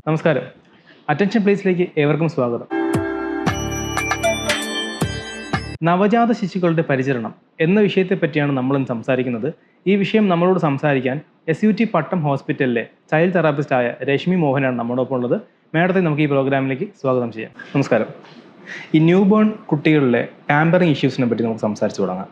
നമസ്കാരം. അറ്റൻഷൻ പ്ലീസിലേക്ക് ഏവർക്കും സ്വാഗതം. നവജാത ശിശുക്കളുടെ പരിചരണം എന്ന വിഷയത്തെ പറ്റിയാണ് നമ്മളിന്ന് സംസാരിക്കുന്നത്. ഈ വിഷയം നമ്മളോട് സംസാരിക്കാൻ SUT പട്ടം ഹോസ്പിറ്റലിലെ ചൈൽഡ് തെറാപ്പിസ്റ്റായ രശ്മി മോഹനാണ് നമ്മോടൊപ്പം ഉള്ളത്. മാഡത്തെ നമുക്ക് ഈ പ്രോഗ്രാമിലേക്ക് സ്വാഗതം ചെയ്യാം. നമസ്കാരം. ഈ ന്യൂ ബോൺ കുട്ടികളിലെ പാമ്പറിങ് ഇഷ്യൂസിനെ പറ്റി നമുക്ക് സംസാരിച്ചു തുടങ്ങാം.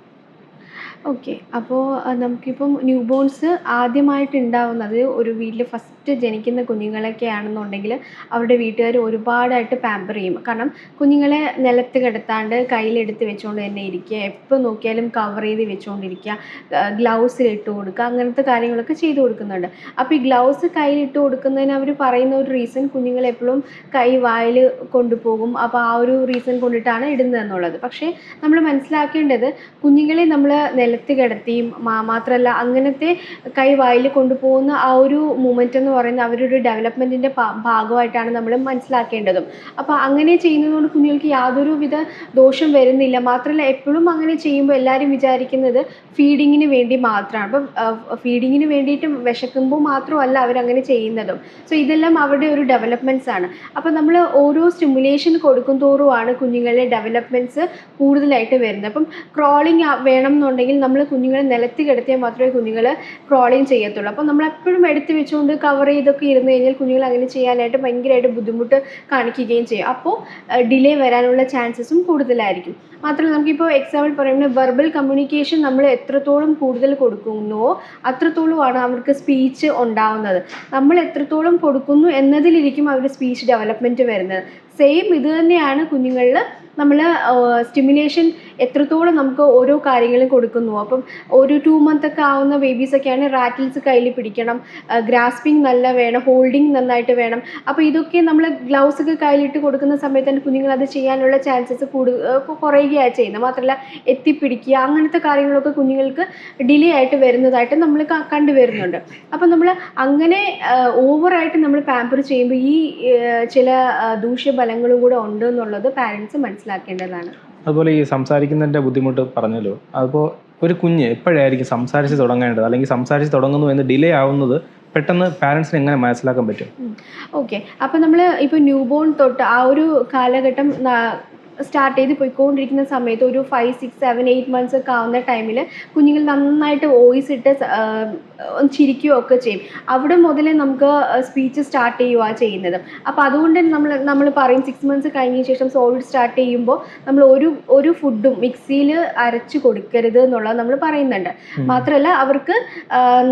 ഓക്കെ. അപ്പോൾ നമുക്കിപ്പം ന്യൂ ബോൺസ് ആദ്യമായിട്ട് ഉണ്ടാവുന്നത് ഒരു വീട്ടിൽ ഫസ്റ്റ് ജനിക്കുന്ന കുഞ്ഞുങ്ങളൊക്കെ ആണെന്നുണ്ടെങ്കിൽ അവരുടെ വീട്ടുകാർ ഒരുപാടായിട്ട് പാമ്പർ ചെയ്യും. കാരണം കുഞ്ഞുങ്ങളെ നിലത്ത് കിടത്താണ്ട് കയ്യിലെടുത്ത് വെച്ചുകൊണ്ട് തന്നെ ഇരിക്കുക, എപ്പോൾ നോക്കിയാലും കവർ ചെയ്ത് വെച്ചുകൊണ്ടിരിക്കുക, ഗ്ലൗസിലിട്ട് കൊടുക്കുക, അങ്ങനത്തെ കാര്യങ്ങളൊക്കെ ചെയ്തു കൊടുക്കുന്നുണ്ട്. അപ്പോൾ ഈ ഗ്ലൗസ് കയ്യിലിട്ട് കൊടുക്കുന്നതിന് അവർ പറയുന്ന ഒരു റീസൺ കുഞ്ഞുങ്ങൾ എപ്പോഴും കൈ വായിൽ കൊണ്ടുപോകും, അപ്പോൾ ആ ഒരു റീസൺ കൊണ്ടിട്ടാണ് ഇടുന്നത് എന്നുള്ളത്. പക്ഷേ നമ്മൾ മനസ്സിലാക്കേണ്ടത് കുഞ്ഞുങ്ങളെ നമ്മൾ നിലത്ത് കിടത്തിയും മാത്രമല്ല അങ്ങനത്തെ കൈ വായിൽ കൊണ്ടുപോകുന്ന ആ ഒരു മൂമെൻ്റ് എന്ന് പറയുന്നത് അവരൊരു ഡെവലപ്മെൻറ്റിൻ്റെ ഭാഗമായിട്ടാണ് നമ്മൾ മനസ്സിലാക്കേണ്ടതും. അപ്പോൾ അങ്ങനെ ചെയ്യുന്നതുകൊണ്ട് കുഞ്ഞുങ്ങൾക്ക് യാതൊരുവിധ ദോഷം വരുന്നില്ല. മാത്രമല്ല എപ്പോഴും അങ്ങനെ ചെയ്യുമ്പോൾ എല്ലാവരും വിചാരിക്കുന്നത് ഫീഡിങ്ങിന് വേണ്ടി മാത്രമാണ്. അപ്പം ഫീഡിങ്ങിന് വേണ്ടിയിട്ട് വിശക്കുമ്പോൾ മാത്രമല്ല അവരങ്ങനെ ചെയ്യുന്നതും. സോ ഇതെല്ലാം അവരുടെ ഒരു ഡെവലപ്മെൻറ്റ്സ് ആണ്. അപ്പോൾ നമ്മൾ ഓരോ സ്റ്റിമുലേഷൻ കൊടുക്കും തോറുമാണ് കുഞ്ഞുങ്ങളുടെ ഡെവലപ്മെൻറ്റ്സ് കൂടുതലായിട്ട് വരുന്നത്. അപ്പം ക്രോളിങ് വേണം എന്നുണ്ടെങ്കിൽ നമ്മൾ കുഞ്ഞുങ്ങളെ നിലത്ത് കിടത്തിയാൽ മാത്രമേ കുഞ്ഞുങ്ങൾ ക്രോളിങ് ചെയ്യത്തുള്ളൂ. അപ്പോൾ നമ്മളെപ്പോഴും എടുത്ത് വെച്ചുകൊണ്ട് കവർ ചെയ്തൊക്കെ ഇരുന്ന് കഴിഞ്ഞാൽ കുഞ്ഞുങ്ങൾ അങ്ങനെ ചെയ്യാനായിട്ട് ഭയങ്കരമായിട്ട് ബുദ്ധിമുട്ട് കാണിക്കുകയും ചെയ്യും. അപ്പോൾ ഡിലേ വരാനുള്ള ചാൻസസും കൂടുതലായിരിക്കും. മാത്രമല്ല നമുക്കിപ്പോൾ എക്സാമ്പിൾ പറയുന്നത് വെർബൽ കമ്മ്യൂണിക്കേഷൻ നമ്മൾ എത്രത്തോളം കൂടുതൽ കൊടുക്കുന്നുവോ അത്രത്തോളമാണ് അവർക്ക് സ്പീച്ച് ഉണ്ടാവുന്നത്. നമ്മൾ എത്രത്തോളം കൊടുക്കുന്നു എന്നതിലിരിക്കും അവരുടെ സ്പീച്ച് ഡെവലപ്മെൻറ്റ് വരുന്നത്. സെയിം ഇത് തന്നെയാണ് കുഞ്ഞുങ്ങളിൽ നമ്മൾ സ്റ്റിമുലേഷൻ എത്രത്തോളം നമുക്ക് ഓരോ കാര്യങ്ങളും കൊടുക്കുന്നു. അപ്പം ഒരു 2 month ഒക്കെ ആവുന്ന ബേബീസൊക്കെയാണ് റാറ്റിൽസ് കയ്യിൽ പിടിക്കണം, ഗ്രാസ്പിംഗ് നല്ല വേണം, ഹോൾഡിങ് നന്നായിട്ട് വേണം. അപ്പോൾ ഇതൊക്കെ നമ്മൾ ഗ്ലൗസ് ഒക്കെ കയ്യിലിട്ട് കൊടുക്കുന്ന സമയത്ത് തന്നെ കുഞ്ഞുങ്ങൾ അത് ചെയ്യാനുള്ള ചാൻസസ് കുറയുകയാണ് ചെയ്യുന്നത്. മാത്രമല്ല എത്തിപ്പിടിക്കുക അങ്ങനത്തെ കാര്യങ്ങളൊക്കെ കുഞ്ഞുങ്ങൾക്ക് ഡിലേ ആയിട്ട് വരുന്നതായിട്ട് നമ്മൾ കണ്ടുവരുന്നുണ്ട്. അപ്പം നമ്മൾ അങ്ങനെ ഓവറായിട്ട് നമ്മൾ പാമ്പർ ചെയ്യുമ്പോൾ ഈ ചില ദൂഷ്യഫലങ്ങളും കൂടെ ഉണ്ട് എന്നുള്ളത് പാരൻസ് മനസ്സിലാക്കേണ്ടതാണ്. അതുപോലെ ഈ സംസാരിക്കുന്നതിൻ്റെ ബുദ്ധിമുട്ട് പറഞ്ഞല്ലോ, അപ്പോൾ ഒരു കുഞ്ഞ് എപ്പോഴായിരിക്കും സംസാരിച്ച് തുടങ്ങേണ്ടത്, അല്ലെങ്കിൽ സംസാരിച്ച് തുടങ്ങുന്നു എന്ന് ഡിലേ ആവുന്നത് പെട്ടെന്ന് പാരൻസിന് എങ്ങനെ മനസ്സിലാക്കാൻ പറ്റും? ഓക്കെ. അപ്പോൾ നമ്മൾ ഇപ്പോൾ ന്യൂ ബോൺ തൊട്ട് ആ ഒരു കാലഘട്ടം സ്റ്റാർട്ട് ചെയ്ത് പോയിക്കൊണ്ടിരിക്കുന്ന സമയത്ത് ഒരു 5, 6, 7, 8 months ഒക്കെ ആവുന്ന ടൈമിൽ കുഞ്ഞുങ്ങൾ നന്നായിട്ട് വോയിസ് ഇട്ട് ചിരിക്കുകയൊക്കെ ചെയ്യും. അവിടെ മുതലേ നമുക്ക് സ്പീച്ച് സ്റ്റാർട്ട് ചെയ്യുകയാണ് ചെയ്യുന്നത്. അപ്പോൾ അതുകൊണ്ട് നമ്മൾ പറയും 6 months കഴിഞ്ഞ ശേഷം സോളിഡ് സ്റ്റാർട്ട് ചെയ്യുമ്പോൾ നമ്മൾ ഒരു ഫുഡും മിക്സിയിൽ അരച്ച് കൊടുക്കരുത് എന്നുള്ളത് നമ്മൾ പറയുന്നുണ്ട്. മാത്രമല്ല അവർക്ക്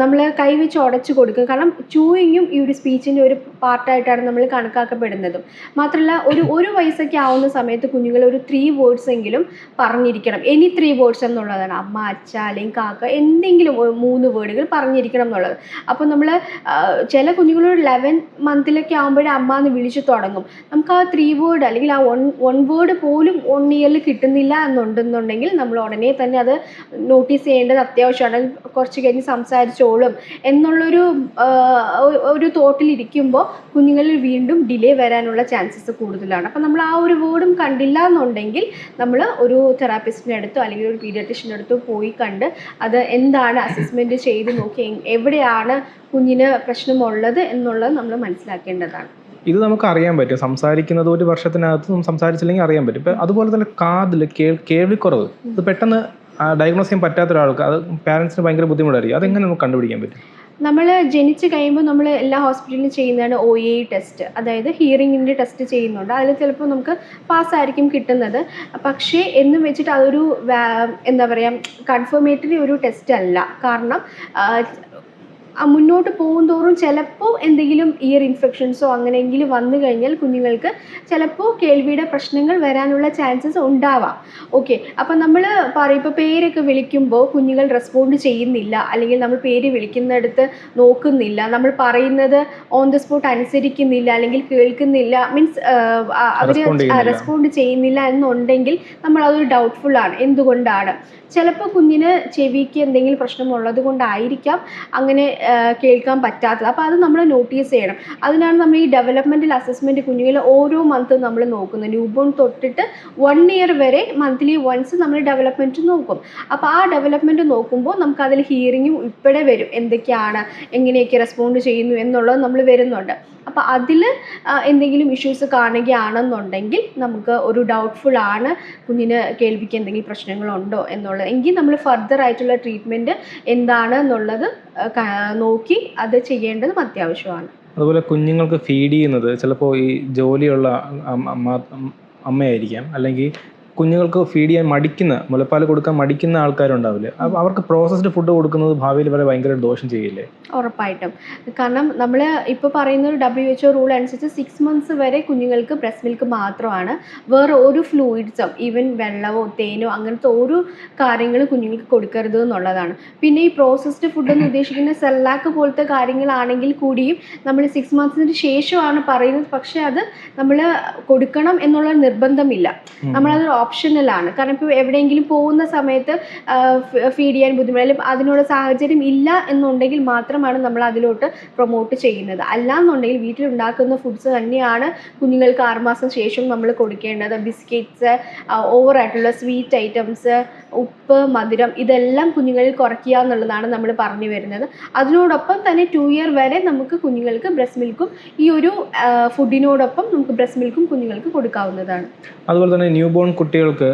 നമ്മൾ കൈവച്ച് ഉടച്ച് കൊടുക്കും. കാരണം ചൂയിങ്ങും ഈ ഒരു സ്പീച്ചിൻ്റെ ഒരു പാർട്ടായിട്ടാണ് നമ്മൾ കണക്കാക്കപ്പെടുന്നതും. മാത്രമല്ല ഒരു വയസ്സൊക്കെ ആവുന്ന സമയത്ത് കുഞ്ഞുങ്ങൾ ഒരു 3 words എങ്കിലും പറഞ്ഞിരിക്കണം. എനി 3 words എന്നുള്ളതാണ്. അമ്മ, അച്ഛ അല്ലെങ്കിൽ കാക്ക, എന്തെങ്കിലും 3 വേർഡുകൾ പറഞ്ഞിരിക്കണം എന്നുള്ളത്. അപ്പോൾ നമ്മൾ ചില കുഞ്ഞുങ്ങൾ 11 months ആകുമ്പോഴേ അമ്മ എന്ന് വിളിച്ച് തുടങ്ങും. നമുക്ക് ആ 3 word അല്ലെങ്കിൽ ആ 1 word പോലും 1 year കിട്ടുന്നില്ല എന്നുണ്ടെന്നുണ്ടെങ്കിൽ നമ്മൾ ഉടനെ തന്നെ അത് നോട്ടീസ് ചെയ്യേണ്ടത് അത്യാവശ്യമാണ്. കുറച്ച് കഴിഞ്ഞ് സംസാരിച്ചോളും എന്നുള്ളൊരു തോട്ടിലിരിക്കുമ്പോൾ കുഞ്ഞുങ്ങളിൽ വീണ്ടും ഡിലേ വരാനുള്ള ചാൻസസ് കൂടുതലാണ്. അപ്പോൾ നമ്മൾ ആ ഒരു വേർഡും കണ്ടില്ല എന്നുണ്ടെങ്കിൽ നമ്മൾ ഒരു തെറാപ്പിസ്റ്റിൻ്റെ അടുത്തോ അല്ലെങ്കിൽ ഒരു പീഡിയാട്രിഷ്യൻ്റെ അടുത്തോ പോയി കണ്ട് അത് എന്താണ് അസസ്മെൻറ്റ് ചെയ്ത് നോക്കി എവിടെയാണ് കുഞ്ഞിന് പ്രശ്നമുള്ളത് എന്നുള്ളത് നമ്മൾ മനസ്സിലാക്കേണ്ടതാണ്. ഇത് നമുക്ക് അറിയാൻ പറ്റും. സംസാരിക്കുന്നത് ഒരു വർഷത്തിനകത്ത് സംസാരിച്ചില്ലെങ്കിൽ അറിയാൻ പറ്റും. ഇപ്പം അതുപോലെ തന്നെ കാതിൽ കേൾവിക്കുറവ്, ഇത് പെട്ടെന്ന് ഡയഗ്നോസ് ചെയ്യാൻ പറ്റാത്ത ഒരാൾക്ക് അത് പാരൻസിന് ഭയങ്കര ബുദ്ധിമുട്ടായിരിക്കും. അതെങ്ങനെ നമുക്ക് കണ്ടുപിടിക്കാൻ പറ്റും? നമ്മൾ ജനിച്ച് കഴിയുമ്പോൾ നമ്മൾ എല്ലാ ഹോസ്പിറ്റലിലും ചെയ്യുന്നതാണ് OAE ടെസ്റ്റ്, അതായത് ഹിയറിങ്ങിൻ്റെ ടെസ്റ്റ് ചെയ്യുന്നുണ്ട്. അതിൽ ചിലപ്പോൾ നമുക്ക് പാസ്സായിരിക്കും കിട്ടുന്നത്. പക്ഷേ എന്നും വെച്ചിട്ട് അതൊരു എന്താ പറയുക കൺഫർമേറ്ററി ഒരു ടെസ്റ്റ് അല്ല. കാരണം മുന്നോട്ട് പോകുന്തോറും ചിലപ്പോൾ എന്തെങ്കിലും ഇയർ ഇൻഫെക്ഷൻസോ അങ്ങനെയെങ്കിലും വന്നു കഴിഞ്ഞാൽ കുഞ്ഞുങ്ങൾക്ക് ചിലപ്പോൾ കേൾവിയുടെ പ്രശ്നങ്ങൾ വരാനുള്ള ചാൻസസ് ഉണ്ടാവാം. ഓക്കെ. അപ്പം നമ്മൾ പറയും ഇപ്പോൾ പേരൊക്കെ വിളിക്കുമ്പോൾ കുഞ്ഞുങ്ങൾ റെസ്പോണ്ട് ചെയ്യുന്നില്ല, അല്ലെങ്കിൽ നമ്മൾ പേര് വിളിക്കുന്നിടത്ത് നോക്കുന്നില്ല, നമ്മൾ പറയുന്നത് ഓൺ ദ സ്പോട്ട് അനുസരിക്കുന്നില്ല അല്ലെങ്കിൽ കേൾക്കുന്നില്ല, മീൻസ് അവർ റെസ്പോണ്ട് ചെയ്യുന്നില്ല എന്നുണ്ടെങ്കിൽ നമ്മളതൊരു ഡൗട്ട്ഫുള്ളാണ്. എന്തുകൊണ്ടാണ്? ചിലപ്പോൾ കുഞ്ഞിന് ചെവിക്ക് എന്തെങ്കിലും പ്രശ്നമുള്ളത് കൊണ്ടായിരിക്കാം അങ്ങനെ കേൾക്കാൻ പറ്റാത്തത്. അപ്പോൾ അത് നമ്മൾ നോട്ടീസ് ചെയ്യണം. അതിനാണ് നമ്മൾ ഈ ഡെവലപ്മെൻറ്റൽ അസസ്മെൻറ്റ് കുഞ്ഞുങ്ങളെ ഓരോ മന്തും നമ്മൾ നോക്കുന്നത്. ന്യൂ ബോൺ തൊട്ടിട്ട് 1 ഇയർ വരെ മന്ത്ലി വൺസ് നമ്മൾ ഡെവലപ്മെൻറ്റ് നോക്കും. അപ്പോൾ ആ ഡെവലപ്മെൻറ്റ് നോക്കുമ്പോൾ നമുക്കതിൽ ഹിയറിങ്ങും ഉൾപ്പെടെ വരും, എന്തൊക്കെയാണ്, എങ്ങനെയൊക്കെ റെസ്പോണ്ട് ചെയ്യുന്നു എന്നുള്ളത് നമ്മൾ വരുന്നുണ്ട്. അപ്പോൾ അതിൽ എന്തെങ്കിലും ഇഷ്യൂസ് കാണുകയാണെന്നുണ്ടെങ്കിൽ നമുക്ക് ഒരു ഡൗട്ട്ഫുൾ ആണ്, കുഞ്ഞിന് കേൾവിക്ക് എന്തെങ്കിലും പ്രശ്നങ്ങളുണ്ടോ എന്നുള്ളത്, എങ്കിൽ നമ്മൾ ഫർദർ ആയിട്ടുള്ള ട്രീറ്റ്മെൻറ്റ് എന്താണ് എന്നുള്ളത് നോക്കി അത് ചെയ്യേണ്ടതും അത്യാവശ്യമാണ്. അതുപോലെ കുഞ്ഞുങ്ങൾക്ക് ഫീഡ് ചെയ്യുന്നത് ചിലപ്പോൾ ഈ ജോലിയുള്ള അമ്മയായിരിക്കാം, അല്ലെങ്കിൽ കുഞ്ഞുങ്ങൾക്ക് ഫീഡ് ചെയ്യാൻ മടിക്കുന്ന, മുലപ്പാൽ കൊടുക്കാൻ മടിക്കുന്ന ആൾക്കാരുണ്ടാവില്ലേ, അപ്പോൾ അവർക്ക് പ്രോസസ്ഡ് ഫുഡ് കൊടുക്കുന്നത് ഭാവിയിൽ വരെ ഭയങ്കര ദോഷം ചെയ്യില്ലേ? ഉറപ്പായിട്ടും. കാരണം നമ്മൾ ഇപ്പോൾ പറയുന്ന ഒരു WHO റൂൾ അനുസരിച്ച് 6 മന്ത്സ് വരെ കുഞ്ഞുങ്ങൾക്ക് ബ്രസ്റ്റ് മിൽക്ക് മാത്രമാണ്, വേറെ ഒരു ഫ്ലൂയിഡ്സോ ഈവൻ വെള്ളമോ തേനോ അങ്ങനത്തെ ഒരു കാര്യങ്ങളും കുഞ്ഞുങ്ങൾക്ക് കൊടുക്കരുത് എന്നുള്ളതാണ്. പിന്നെ ഈ പ്രോസസ്ഡ് ഫുഡ് എന്ന് ഉദ്ദേശിക്കുന്ന സെർലാക്ക് പോലത്തെ കാര്യങ്ങളാണെങ്കിൽ കൂടിയും നമ്മൾ 6 മന്ത്സിന് ശേഷമാണ് പറയുന്നത്. പക്ഷേ അത് നമ്മൾ കൊടുക്കണം എന്നുള്ള നിർബന്ധമില്ല, നമ്മളതൊരു ഓപ്ഷനലാണ്. കാരണം ഇപ്പോൾ എവിടെയെങ്കിലും പോകുന്ന സമയത്ത് ഫീഡ് ചെയ്യാൻ ബുദ്ധിമുട്ട്, അല്ലെങ്കിൽ അതിനുള്ള സാഹചര്യം ഇല്ല എന്നുണ്ടെങ്കിൽ മാത്രമാണ് നമ്മൾ അതിലോട്ട് പ്രൊമോട്ട് ചെയ്യുന്നത്. അല്ലാന്നുണ്ടെങ്കിൽ വീട്ടിലുണ്ടാക്കുന്ന ഫുഡ്സ് തന്നെയാണ് കുഞ്ഞുങ്ങൾക്ക് 6 മാസം ശേഷം നമ്മൾ കൊടുക്കേണ്ടത്. ബിസ്ക്കറ്റ്സ്, ഓവറായിട്ടുള്ള സ്വീറ്റ് ഐറ്റംസ്, ഉപ്പ്, മധുരം, ഇതെല്ലാം കുഞ്ഞുങ്ങളിൽ കുറയ്ക്കുക എന്നുള്ളതാണ് നമ്മൾ പറഞ്ഞു വരുന്നത്. അതിനോടൊപ്പം തന്നെ 2 ഇയർ വരെ നമുക്ക് കുഞ്ഞുങ്ങൾക്ക് ബ്രസ്റ്റ് മിൽക്കും ഈ ഒരു ഫുഡിനോടൊപ്പം നമുക്ക് ബ്രസ്റ്റ് മിൽക്കും കുഞ്ഞുങ്ങൾക്ക് കൊടുക്കാവുന്നതാണ്. അതുപോലെ തന്നെ ന്യൂ ബോൺ കുട്ടികൾക്ക്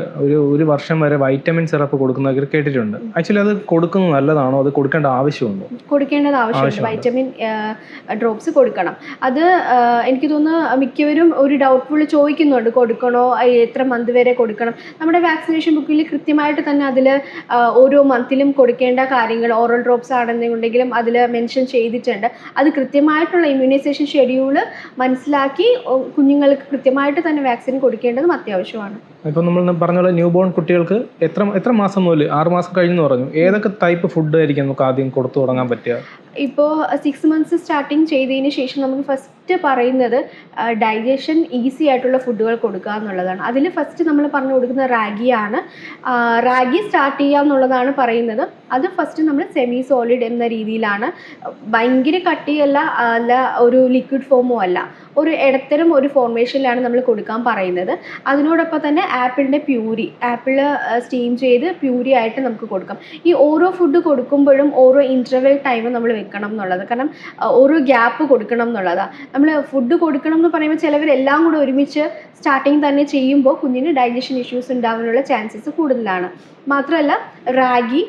ഒരു വർഷം വരെ വൈറ്റമിൻ സിറപ്പ് കൊടുക്കുന്നതൊക്കെ കേട്ടിട്ടുണ്ട്. ആക്ച്വലി അത് കൊടുക്കുന്നത് നല്ലതാണോ? അത് കൊടുക്കേണ്ട ആവശ്യമുണ്ടോ? കൊടുക്കേണ്ടത് ആവശ്യമുണ്ട്. വൈറ്റമിൻ ഡ്രോപ്സ് കൊടുക്കണം. അത് എനിക്ക് തോന്നുന്നു മിക്കവരും ഒരു ഡൗട്ട്ഫുൾ ചോദിക്കുന്നുണ്ട്, കൊടുക്കണോ, എത്ര മന്ത് വരെ കൊടുക്കണം. നമ്മുടെ വാക്സിനേഷൻ ബുക്കിൽ കൃത്യമായിട്ട് തന്നെ അതിൽ ഓരോ മന്തിലും കൊടുക്കേണ്ട കാര്യങ്ങൾ, ഓറൽ ഡ്രോപ്സ് ആണെന്നുണ്ടെങ്കിലും അതിൽ മെൻഷൻ ചെയ്തിട്ടുണ്ട്. അത് കൃത്യമായിട്ടുള്ള ഇമ്മ്യൂണൈസേഷൻ ഷെഡ്യൂള് മനസ്സിലാക്കി കുഞ്ഞുങ്ങൾക്ക് കൃത്യമായിട്ട് തന്നെ വാക്സിൻ കൊടുക്കേണ്ടതും അത്യാവശ്യമാണ്. ഇപ്പോൾ നമ്മൾ പറഞ്ഞ പോലെ ന്യൂ ബോൺ കുട്ടികൾക്ക് എത്ര മാസം മുതൽ, 6 മാസം കഴിഞ്ഞെന്ന് പറഞ്ഞു, ഏതൊക്കെ ടൈപ്പ് ഫുഡ് ആയിരിക്കും നമുക്ക് ആദ്യം കൊടുത്തു തുടങ്ങാൻ പറ്റുക? ഇപ്പോൾ 6 മന്ത്സ് സ്റ്റാർട്ടിങ് ചെയ്തതിന് ശേഷം നമുക്ക് ഫസ്റ്റ് പറയുന്നത് ഡൈജഷൻ ഈസി ആയിട്ടുള്ള ഫുഡുകൾ കൊടുക്കുക എന്നുള്ളതാണ്. അതിൽ ഫസ്റ്റ് നമ്മൾ പറഞ്ഞു കൊടുക്കുന്ന റാഗിയാണ്. റാഗി സ്റ്റാർട്ട് ചെയ്യുക എന്നുള്ളതാണ് പറയുന്നത്. അത് ഫസ്റ്റ് നമ്മൾ സെമി സോളിഡ് എന്ന രീതിയിലാണ്, ഭയങ്കര കട്ടിയല്ല, അല്ല ഒരു ലിക്വിഡ് ഫോമോ അല്ല, ഒരു ഇടത്തരം ഒരു ഫോർമേഷനിലാണ് നമ്മൾ കൊടുക്കാൻ പറയുന്നത്. അതിനോടൊപ്പം തന്നെ ആപ്പിളിൻ്റെ പ്യൂരി, ആപ്പിൾ സ്റ്റീം ചെയ്ത് പ്യൂരി ആയിട്ട് നമുക്ക് കൊടുക്കാം. ഈ ഓരോ ഫുഡ് കൊടുക്കുമ്പോഴും ഓരോ ഇൻ്റർവെൽ ടൈം നമ്മൾ വെക്കണം എന്നുള്ളത്, കാരണം ഓരോ ഗ്യാപ്പ് കൊടുക്കണം എന്നുള്ളതാണ്. നമ്മൾ ഫുഡ് കൊടുക്കണം എന്ന് പറയുമ്പോൾ ചിലവർ എല്ലാം കൂടെ ഒരുമിച്ച് സ്റ്റാർട്ടിങ് തന്നെ ചെയ്യുമ്പോൾ കുഞ്ഞിന് ഡൈജഷൻ ഇഷ്യൂസ് ഉണ്ടാകാനുള്ള ചാൻസസ് കൂടുതലാണ്. മാത്രമല്ല റാഗി,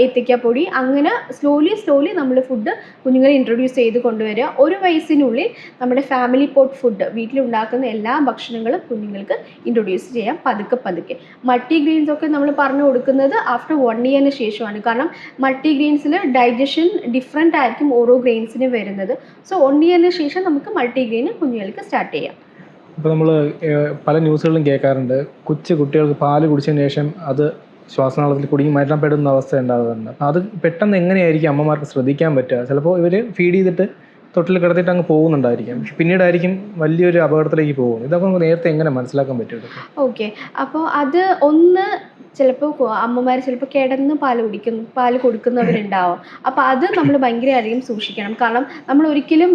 ഏത്തയ്ക്കാപ്പൊടി, അങ്ങനെ സ്ലോലി നമ്മൾ ഫുഡ് കുഞ്ഞുങ്ങളെ ഇൻട്രൊഡ്യൂസ് ചെയ്ത് കൊണ്ടുവരിക. 1 വയസ്സിനുള്ളിൽ നമ്മുടെ ഫാമിലി പോട്ട് ഫുഡ്, വീട്ടിലുണ്ടാക്കുന്ന എല്ലാ ഭക്ഷണങ്ങളും കുഞ്ഞുങ്ങൾക്ക് ഇൻട്രൊഡ്യൂസ് ചെയ്യാം പതുക്കെ. മൾട്ടി ഗ്രെയിൻസ് ഒക്കെ നമ്മൾ പറഞ്ഞു കൊടുക്കുന്നത് ആഫ്റ്റർ 1 ഇയറിന് ശേഷമാണ്. കാരണം മൾട്ടി ഗ്രെയിൻസിൽ ഡൈജഷൻ ഡിഫറെൻ്റ് ആയിരിക്കും ഓരോ ഗ്രെയിൻസിന് വരുന്നത്. സോ 1 ഇയറിന് ശേഷം നമുക്ക് മൾട്ടി ഗ്രെയിൻ കുഞ്ഞുങ്ങൾക്ക് സ്റ്റാർട്ട് ചെയ്യാം. ഇപ്പോൾ നമ്മൾ പല ന്യൂസുകളിലും കേൾക്കാറുണ്ട്, കുട്ടികൾക്ക് പാല് കുടിച്ചതിന് ശേഷം അത് ശ്വാസനാളത്തിൽ കുടുങ്ങി മരണപ്പെടുന്ന അവസ്ഥ ഉണ്ടാകാറുണ്ട്. അത് പെട്ടെന്ന് എങ്ങനെയായിരിക്കും അമ്മമാർക്ക് ശ്രദ്ധിക്കാൻ പറ്റുക? ചിലപ്പോൾ ഇവർ ഫീഡ് ചെയ്തിട്ട് തൊട്ടിൽ കിടത്തിയിട്ട് അങ്ങ് പോകുന്നുണ്ടായിരിക്കും, പക്ഷെ പിന്നീടായിരിക്കും വലിയൊരു അപകടത്തിലേക്ക് പോകുന്നത്. ഇതൊക്കെ നമുക്ക് നേരത്തെ എങ്ങനെ മനസ്സിലാക്കാൻ പറ്റും? ഓക്കെ, അപ്പോൾ അത് ഒന്ന് ചിലപ്പോൾ അമ്മമാർ ചിലപ്പോൾ കിടന്ന് പാല് കൊടുക്കുന്നവരുണ്ടാവും. അപ്പോൾ അത് നമ്മൾ ഭയങ്കരധികം സൂക്ഷിക്കണം. കാരണം നമ്മൾ ഒരിക്കലും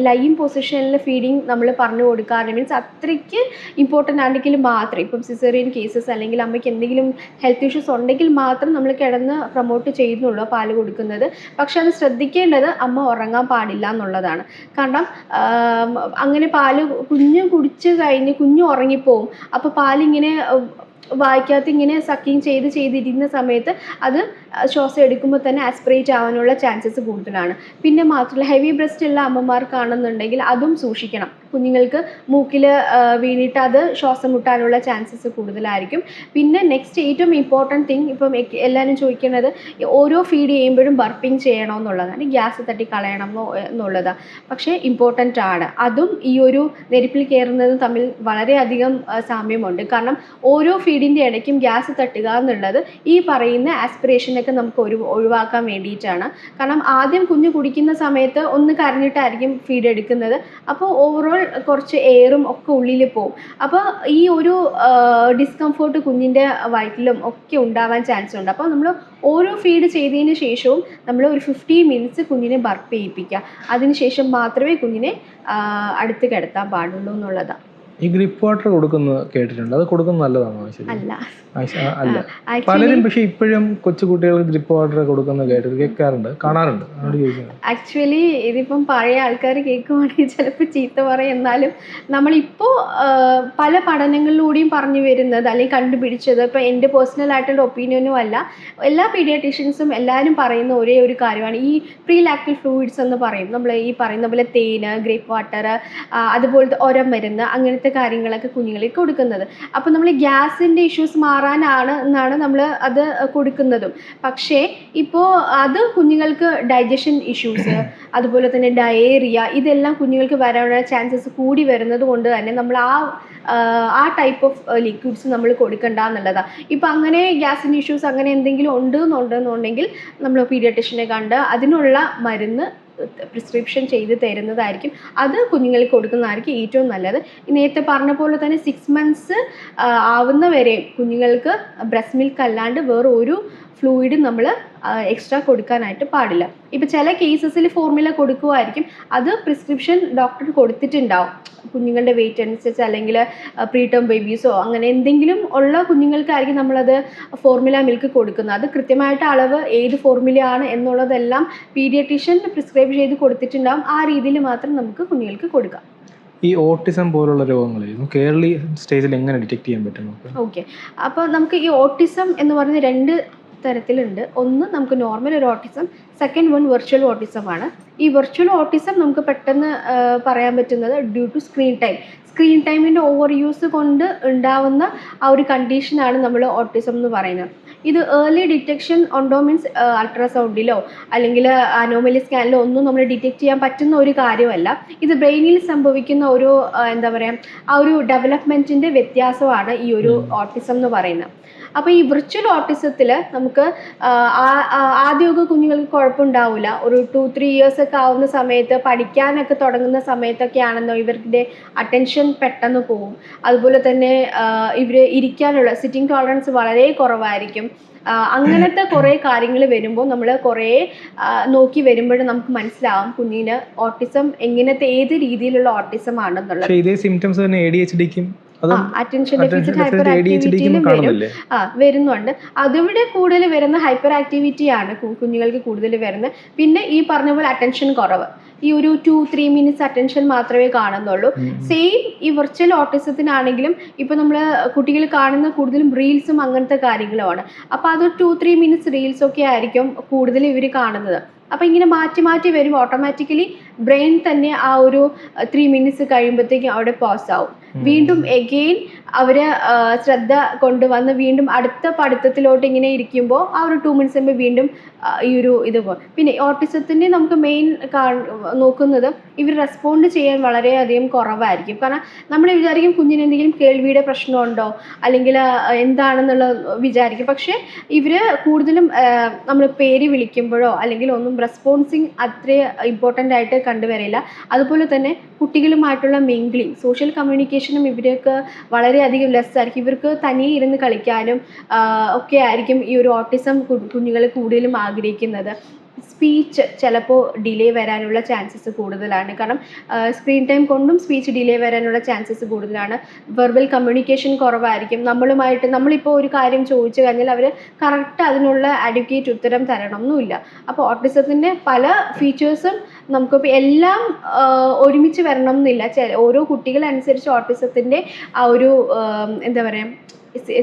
ലൈൻ പൊസിഷനിൽ ഫീഡിങ് നമ്മൾ പറഞ്ഞു കൊടുക്കാറ് മീൻസ് അത്രയ്ക്ക് ഇമ്പോർട്ടൻ്റ് ആണെങ്കിൽ മാത്രം, ഇപ്പം സിസേറിയൻ കേസസ് അല്ലെങ്കിൽ അമ്മയ്ക്ക് എന്തെങ്കിലും ഹെൽത്ത് ഇഷ്യൂസ് ഉണ്ടെങ്കിൽ മാത്രം നമ്മൾ കിടന്ന് പ്രൊമോട്ട് ചെയ്യുന്നുള്ളൂ പാല് കൊടുക്കുന്നത്. പക്ഷെ അത് ശ്രദ്ധിക്കേണ്ടത് അമ്മ ഉറങ്ങാൻ പാടില്ല എന്നുള്ളതാണ്. കാരണം അങ്ങനെ കുഞ്ഞ് കുടിച്ച് കഴിഞ്ഞ് കുഞ്ഞ് ഉറങ്ങിപ്പോവും. അപ്പോൾ പാലിങ്ങനെ വായിക്കകത്ത് ഇങ്ങനെ സക്കിങ് ചെയ്തിരിക്കുന്ന സമയത്ത് അത് ശ്വാസം എടുക്കുമ്പോൾ തന്നെ ആസ്പിറേറ്റ് ആവാനുള്ള ചാൻസസ് കൂടുതലാണ്. പിന്നെ മാത്രമല്ല ഹെവി ബ്രസ്റ്റ് ഉള്ള അമ്മമാർക്കാണെന്നുണ്ടെങ്കിൽ അതും സൂക്ഷിക്കണം. കുഞ്ഞുങ്ങൾക്ക് മൂക്കിൽ വീണിട്ട് അത് ശ്വാസം മുട്ടാനുള്ള ചാൻസസ് കൂടുതലായിരിക്കും. പിന്നെ നെക്സ്റ്റ് ഏറ്റവും ഇമ്പോർട്ടൻറ്റ് തിങ്, ഇപ്പം എല്ലാവരും ചോദിക്കുന്നത് ഓരോ ഫീഡ് ചെയ്യുമ്പോഴും ബർപ്പിങ് ചെയ്യണോ എന്നുള്ളതാണ്, ഗ്യാസ് തട്ടി കളയണം എന്നുള്ളതാണ്. പക്ഷേ ഇമ്പോർട്ടൻ്റ് ആണ്. അതും ഈ ഒരു നെരിപ്പിൽ കയറുന്നതും തമ്മിൽ വളരെയധികം സാമ്യമുണ്ട്. കാരണം ഓരോ ഫീഡിൻ്റെ ഇടയ്ക്കും ഗ്യാസ് തട്ടുക എന്നുള്ളത് ഈ പറയുന്ന ആസ്പിറേഷനൊക്കെ നമുക്ക് ഒഴിവാക്കാൻ വേണ്ടിയിട്ടാണ്. കാരണം ആദ്യം കുഞ്ഞ് കുടിക്കുന്ന സമയത്ത് ഒന്ന് കരഞ്ഞിട്ടായിരിക്കും ഫീഡ് എടുക്കുന്നത്. അപ്പോൾ ഓവറോൾ കുറച്ച് എയറും ഒക്കെ ഉള്ളിൽ പോകും. അപ്പോൾ ഈ ഒരു ഡിസ്കംഫോർട്ട് കുഞ്ഞിൻ്റെ വയറ്റിലും ഒക്കെ ഉണ്ടാവാൻ ചാൻസ് ഉണ്ട്. അപ്പോൾ നമ്മൾ ഓരോ ഫീഡ് ചെയ്തതിന് ശേഷവും നമ്മൾ ഒരു 15 മിനിറ്റ്സ് കുഞ്ഞിനെ ബർപ്പ് ചെയ്യിപ്പിക്കുക. അതിനുശേഷം മാത്രമേ കുഞ്ഞിനെ അടുത്ത് കിടത്താൻ പാടുള്ളൂ എന്നുള്ളതാണ്. ഈ ഗ്രിപ്പ് വാട്ടർ കൊടുക്കുന്നത് കേട്ടിട്ടുണ്ട്, അത് കൊടുക്കുന്നത് നല്ലതാണോ? അല്ല, അല്ല, പലരും പക്ഷെ ഇപ്പോഴും കൊച്ചുകുട്ടികൾക്ക് ഗ്രിപ്പ് വാട്ടർ കൊടുക്കുന്നത് കേൾക്കാറുണ്ട്, കാണാറുണ്ട്. ആക്ച്വലി ഇതിപ്പം പഴയ ആൾക്കാർ കേൾക്കുവാണെങ്കിൽ ചിലപ്പോൾ ചീത്ത പറയും. എന്നാലും നമ്മളിപ്പോൾ പല പഠനങ്ങളിലൂടെയും പറഞ്ഞു വരുന്നത് അല്ലെങ്കിൽ കണ്ടുപിടിച്ചത്, ഇപ്പോൾ എൻ്റെ പേഴ്സണൽ ആയിട്ടുള്ള ഒപ്പീനിയനും അല്ല, എല്ലാ പീഡിയാട്രീഷ്യൻസും എല്ലാവരും പറയുന്ന ഒരേ ഒരു കാര്യമാണ് ഈ പ്രീ ലാക്ടൽ ഫ്ലൂയിഡ്സ് എന്ന് പറയും. നമ്മൾ ഈ പറയുന്ന പോലെ തേന്, ഗ്രേപ്പ് വാട്ടർ, അതുപോലത്തെ ഒരം മരുന്ന്, അങ്ങനത്തെ കാര്യങ്ങളൊക്കെ കുഞ്ഞുങ്ങൾക്ക് കൊടുക്കുന്നത്. അപ്പോൾ നമ്മൾ ഗ്യാസിൻ്റെ ഇഷ്യൂസ് മാറാനാണ് എന്നാണ് നമ്മൾ അത് കൊടുക്കുന്നതും. പക്ഷേ ഇപ്പോൾ അത് കുഞ്ഞുങ്ങൾക്ക് ഡൈജഷൻ ഇഷ്യൂസ്, അതുപോലെ തന്നെ ഡയേറിയ, ഇതെല്ലാം കുഞ്ഞുങ്ങൾക്ക് വരാനുള്ള ചാൻസസ് കൂടി വരുന്നത് കൊണ്ട് തന്നെ നമ്മൾ ആ ടൈപ്പ് ഓഫ് ലിക്വിഡ്സ് നമ്മൾ കൊടുക്കണ്ട എന്നുള്ളതാണ്. ഇപ്പോൾ അങ്ങനെ ഗ്യാസിൻ്റെ ഇഷ്യൂസ് അങ്ങനെ എന്തെങ്കിലും ഉണ്ടെന്നുണ്ടെങ്കിൽ നമ്മൾ പീഡിയാട്രീഷ്യനെ കണ്ട് അതിനുള്ള മരുന്ന് പ്രിസ്ക്രിപ്ഷൻ ചെയ്ത് തരുന്നതായിരിക്കും. അത് കുഞ്ഞുങ്ങൾക്ക് കൊടുക്കുന്നതായിരിക്കും ഏറ്റവും നല്ലത്. നേരത്തെ പറഞ്ഞ പോലെ തന്നെ 6 months ആവുന്നവരെ കുഞ്ഞുങ്ങൾക്ക് ബ്രസ്റ്റ് മിൽക്ക് അല്ലാണ്ട് വേറെ ഒരു ഫ്ലൂയിഡ് നമ്മൾ എക്സ്ട്രാ കൊടുക്കാനായിട്ട് പാടില്ല. ഇപ്പോൾ ചില കേസസിൽ ഫോർമുല കൊടുക്കുമായിരിക്കും, അത് പ്രിസ്ക്രിപ്ഷൻ ഡോക്ടർ കൊടുത്തിട്ടുണ്ടാവും. കുഞ്ഞുങ്ങളുടെ വെയിറ്റ് അനുസരിച്ച് അല്ലെങ്കിൽ പ്രീടേം ബേബീസോ അങ്ങനെ എന്തെങ്കിലും ഉള്ള കുഞ്ഞുങ്ങൾക്കായിരിക്കും നമ്മളത് ഫോർമുല മിൽക്ക് കൊടുക്കുന്നത്. അത് കൃത്യമായിട്ട് അളവ് ഏത് ഫോർമുലയാണ് എന്നുള്ളതെല്ലാം പീഡിയാട്രീഷ്യൻ പ്രിസ്ക്രൈബ് ചെയ്ത് കൊടുത്തിട്ടുണ്ടാവും. ആ രീതിയിൽ മാത്രം നമുക്ക് കുഞ്ഞുങ്ങൾക്ക് കൊടുക്കാം. ഈ ഓട്ടിസം പോലുള്ള രോഗങ്ങൾ കേരളി സ്റ്റേജിൽ എങ്ങനെ ഡിറ്റക്ട് ചെയ്യാൻ പറ്റും? ഓക്കെ, അപ്പോൾ നമുക്ക് ഈ ഓട്ടിസം എന്ന് പറഞ്ഞ 2 തരത്തിലുണ്ട്. ഒന്ന് നമുക്ക് നോർമൽ ഒരു autism, second one virtual autism ആണ്. ഈ വെർച്വൽ ഓട്ടിസം നമുക്ക് പെട്ടെന്ന് പറയാൻ പറ്റുന്നത് ഡ്യൂ ടു സ്ക്രീൻ ടൈമിൻ്റെ ഓവർ യൂസ് കൊണ്ട് ഉണ്ടാവുന്ന ആ ഒരു കണ്ടീഷനാണ് നമ്മൾ ഓട്ടിസം എന്ന് പറയുന്നത്. ഇത് ഏർലി ഡിറ്റക്ഷൻ ഉണ്ടോ മീൻസ് അൾട്രാസൗണ്ടിലോ അല്ലെങ്കിൽ അനോമലി സ്കാനിലോ ഒന്നും നമ്മൾ ഡിറ്റക്ട് ചെയ്യാൻ പറ്റുന്ന ഒരു കാര്യമല്ല. ഇത് ബ്രെയിനിൽ സംഭവിക്കുന്ന ഒരു എന്താ പറയുക, ആ ഒരു ഡെവലപ്മെൻറ്റിൻ്റെ വ്യത്യാസമാണ് ഈ ഒരു ഓട്ടിസം എന്ന് പറയുന്നത്. അപ്പോൾ ഈ വിർച്വൽ ഓട്ടിസത്തിൽ നമുക്ക് ആദ്യമൊക്കെ കുഞ്ഞുങ്ങൾക്ക് കുഴപ്പമുണ്ടാവില്ല. ഒരു 2-3 years ഒക്കെ ആവുന്ന സമയത്ത്, പഠിക്കാനൊക്കെ തുടങ്ങുന്ന സമയത്തൊക്കെ ആണെന്നോ ഇവരുടെ അറ്റൻഷൻ പെട്ടെന്ന് പോകും. അതുപോലെ തന്നെ ഇവർ ഇരിക്കാനുള്ള സിറ്റിംഗ് ടോളറൻസ് വളരെ കുറവായിരിക്കും. അങ്ങനത്തെ കുറേ കാര്യങ്ങൾ വരുമ്പോൾ നമ്മൾ കുറേ നോക്കി വരുമ്പോഴും നമുക്ക് മനസ്സിലാവും കുഞ്ഞിന് ഓട്ടിസം എങ്ങനത്തെ ഏത് രീതിയിലുള്ള ഓട്ടിസം ആണെന്നുള്ളത്. ഇതേ സിംറ്റംസ് തന്നെ ADHDക്കും അറ്റൻഷൻ ഡെഫിസിറ്റ് ഹൈപ്പർ ആക്ടിവിറ്റിയിലും വരുന്നുണ്ട്. അതിവിടെ കൂടുതൽ വരുന്ന ഹൈപ്പർ ആക്ടിവിറ്റി ആണ് കുഞ്ഞുങ്ങൾക്ക് കൂടുതൽ വരുന്നത്. പിന്നെ ഈ പറഞ്ഞ പോലെ അറ്റൻഷൻ കുറവ്, ഈ ഒരു 2-3 minutes അറ്റൻഷൻ മാത്രമേ കാണുന്നുള്ളൂ. സെയിം ഈ വെർച്വൽ ഓട്ടിസത്തിനാണെങ്കിലും ഇപ്പോൾ നമ്മൾ കുട്ടികൾ കാണുന്ന കൂടുതലും റീൽസും അങ്ങനത്തെ കാര്യങ്ങളുമാണ്. അപ്പോൾ അത് 2-3 minutes റീൽസൊക്കെ ആയിരിക്കും കൂടുതൽ ഇവർ കാണുന്നത്. അപ്പോൾ ഇങ്ങനെ മാറ്റി മാറ്റി വരുമ്പോൾ ഓട്ടോമാറ്റിക്കലി ബ്രെയിൻ തന്നെ ആ ഒരു 3 minutes കഴിയുമ്പോഴത്തേക്കും അവിടെ പോസ് ആവും. വീണ്ടും എഗെയിൻ അവർ ശ്രദ്ധ കൊണ്ടുവന്ന് വീണ്ടും അടുത്ത പഠിത്തത്തിലോട്ട് ഇങ്ങനെ ഇരിക്കുമ്പോൾ ആ ഒരു 2 minutes കഴിയുമ്പോൾ വീണ്ടും ഈ ഒരു ഇത് പോകും. പിന്നെ ഓട്ടിസത്തിൻ്റെ നമുക്ക് മെയിൻ നോക്കുന്നത് ഇവർ റെസ്പോണ്ട് ചെയ്യാൻ വളരെയധികം കുറവായിരിക്കും. കാരണം നമ്മൾ വിചാരിക്കും കുഞ്ഞിന് എന്തെങ്കിലും കേൾവിയുടെ പ്രശ്നമുണ്ടോ അല്ലെങ്കിൽ എന്താണെന്നുള്ള വിചാരിക്കും. പക്ഷേ ഇവർ കൂടുതലും നമ്മൾ പേര് വിളിക്കുമ്പോഴോ അല്ലെങ്കിൽ ഒന്നും റെസ്പോൺസിങ് അത്ര ഇമ്പോർട്ടൻ്റ് ആയിട്ട് കണ്ടുവരില്ല. അതുപോലെ തന്നെ കുട്ടികളുമായിട്ടുള്ള മിംഗ്ലിങ്, സോഷ്യൽ കമ്മ്യൂണിക്കേഷനും ഇവർക്ക് വളരെയധികം ലെസ് ആയിരിക്കും. ഇവർക്ക് തനിയെ ഇരുന്ന് കളിക്കാനും ഒക്കെ ആയിരിക്കും ഈ ഒരു ഓട്ടിസം കുഞ്ഞുങ്ങൾ കൂടുതലും ആഗ്രഹിക്കുന്നത്. സ്പീച്ച് ചിലപ്പോൾ ഡിലേ വരാനുള്ള ചാൻസസ് കൂടുതലാണ്. കാരണം സ്ക്രീൻ ടൈം കൊണ്ടും സ്പീച്ച് ഡിലേ വരാനുള്ള ചാൻസസ് കൂടുതലാണ്. വെർബൽ കമ്മ്യൂണിക്കേഷൻ കുറവായിരിക്കും. നമ്മളിപ്പോൾ ഒരു കാര്യം ചോദിച്ചു കഴിഞ്ഞാൽ അവർ കറക്റ്റ് അതിനുള്ള അഡ്വക്കേറ്റ് ഉത്തരം തരണമെന്നില്ല. അപ്പോൾ ഓട്ടിസത്തിൻ്റെ പല ഫീച്ചേഴ്സും നമുക്കിപ്പോൾ എല്ലാം ഒരുമിച്ച് വരണം എന്നില്ല. ഓരോ കുട്ടികളനുസരിച്ച് ഓട്ടിസത്തിൻ്റെ ആ ഒരു എന്താ പറയുക